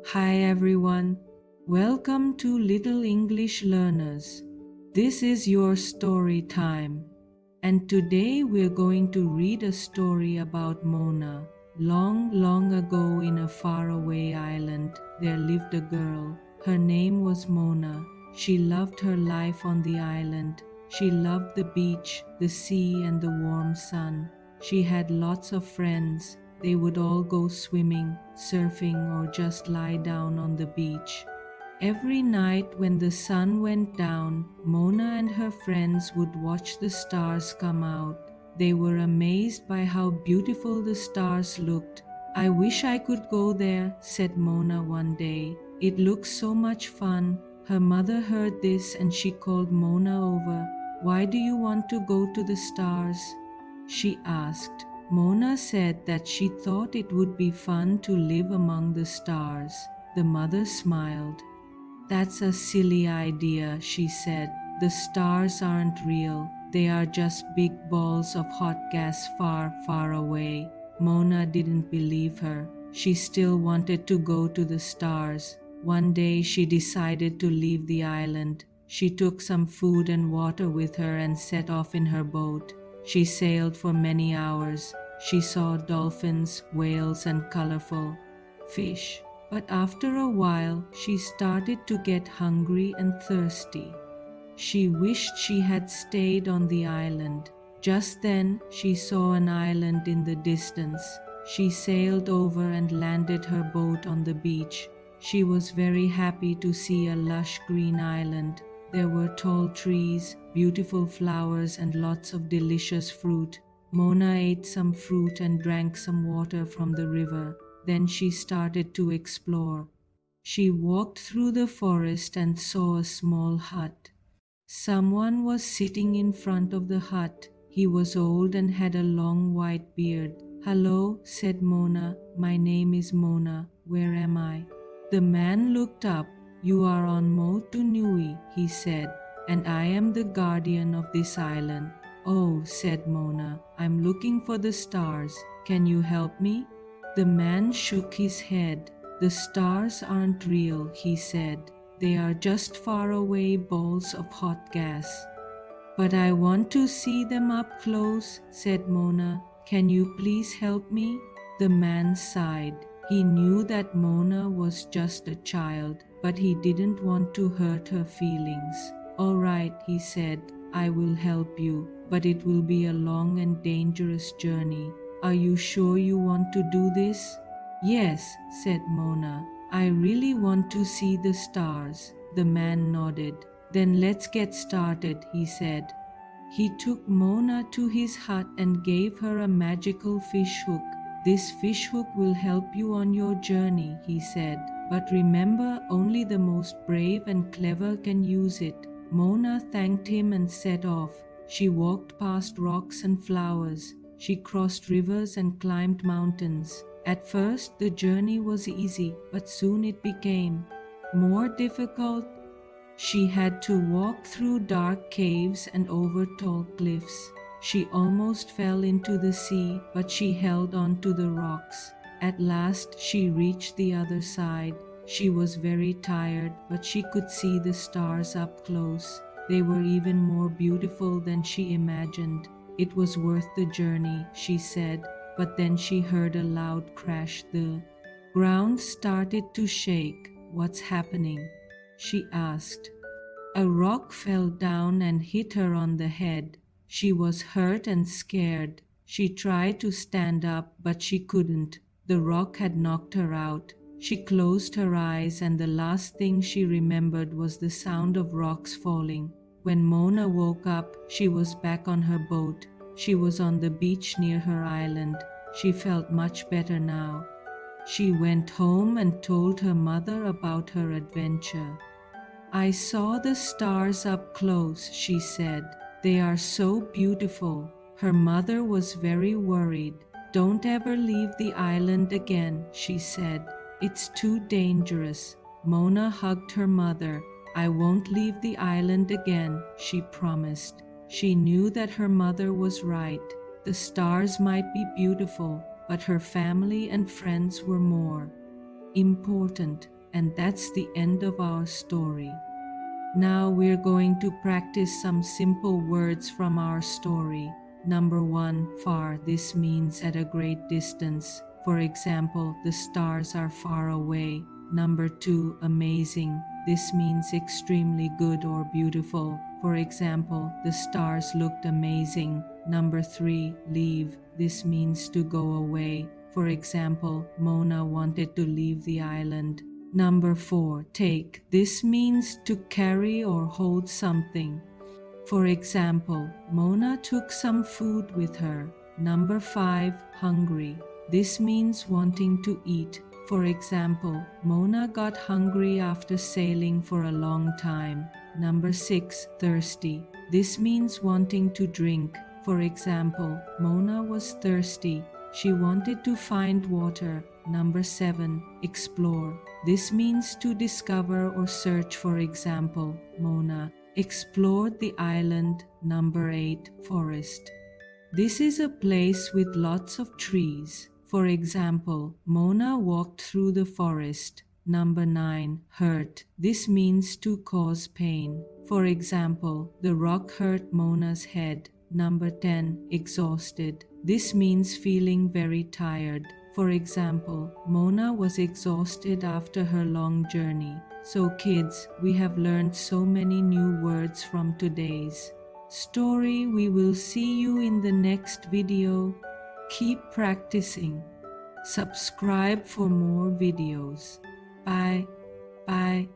Hi everyone, welcome to Little English Learners. This is your story time, and today we're going to read a story about Mona. Long, long ago in a faraway island, there lived a girl. Her name was Mona. She loved her life on the island. She loved the beach, the sea, and the warm sun. She had lots of friends. They would all go swimming, surfing, or just lie down on the beach. Every night when the sun went down, Mona and her friends would watch the stars come out. They were amazed by how beautiful the stars looked. I wish I could go there, said Mona one day. It looks so much fun. Her mother heard this and she called Mona over. Why do you want to go to the stars? She asked. Mona said that she thought it would be fun to live among the stars. The mother smiled. That's a silly idea, she said. The stars aren't real. They are just big balls of hot gas far, far away. Mona didn't believe her. She still wanted to go to the stars. One day she decided to leave the island. She took some food and water with her and set off in her boat. She sailed for many hours. She saw dolphins, whales, and colorful fish. But after a while, she started to get hungry and thirsty. She wished she had stayed on the island. Just then, she saw an island in the distance. She sailed over and landed her boat on the beach. She was very happy to see a lush green island. There were tall trees, beautiful flowers, and lots of delicious fruit. Mona ate some fruit and drank some water from the river. Then she started to explore. She walked through the forest and saw a small hut. Someone was sitting in front of the hut. He was old and had a long white beard. Hello, said Mona. My name is Mona. Where am I? The man looked up. You are on Motu Nui, he said, and I am the guardian of this island. Oh, said Mona, I'm looking for the stars. Can you help me? The man shook his head. The stars aren't real, he said. They are just faraway balls of hot gas. But I want to see them up close, said Mona. Can you please help me? The man sighed. He knew that Mona was just a child, but he didn't want to hurt her feelings. All right, he said, I will help you, but it will be a long and dangerous journey. Are you sure you want to do this? Yes, said Mona. I really want to see the stars. The man nodded. Then let's get started, he said. He took Mona to his hut and gave her a magical fish hook. This fish hook will help you on your journey, he said. But remember, only the most brave and clever can use it. Mona thanked him and set off. She walked past rocks and flowers. She crossed rivers and climbed mountains. At first, the journey was easy, but soon it became more difficult. She had to walk through dark caves and over tall cliffs. She almost fell into the sea, but she held on to the rocks. At last, she reached the other side. She was very tired, but she could see the stars up close. They were even more beautiful than she imagined. It was worth the journey, she said, but then she heard a loud crash. The ground started to shake. What's happening? She asked. A rock fell down and hit her on the head. She was hurt and scared. She tried to stand up, but she couldn't. The rock had knocked her out. She closed her eyes, and the last thing she remembered was the sound of rocks falling. When Mona woke up, she was back on her boat. She was on the beach near her island. She felt much better now. She went home and told her mother about her adventure. I saw the stars up close, she said. They are so beautiful. Her mother was very worried. Don't ever leave the island again, she said. It's too dangerous. Mona hugged her mother. I won't leave the island again, she promised. She knew that her mother was right. The stars might be beautiful, but her family and friends were more. important, and that's the end of our story. Now we're going to practice some simple words from our story. Number 1, far. This means at a great distance. For example, the stars are far away. Number 2, amazing. This means extremely good or beautiful. For example, the stars looked amazing. Number 3, leave. This means to go away. For example, Mona wanted to leave the island. Number 4, take. This means to carry or hold something. For example, Mona took some food with her. Number 5, hungry. This means wanting to eat. For example, Mona got hungry after sailing for a long time. Number 6, thirsty. This means wanting to drink. For example, Mona was thirsty. She wanted to find water. Number 7, explore. This means to discover or search. For example, Mona explored the island. Number 8, forest. This is a place with lots of trees. For example, Mona walked through the forest. Number 9, hurt. This means to cause pain. For example, the rock hurt Mona's head. Number 10, exhausted. This means feeling very tired. For example, Mona was exhausted after her long journey. So kids, we have learned so many new words from today's story. We will see you in the next video. Keep practicing. Subscribe for more videos. Bye. Bye.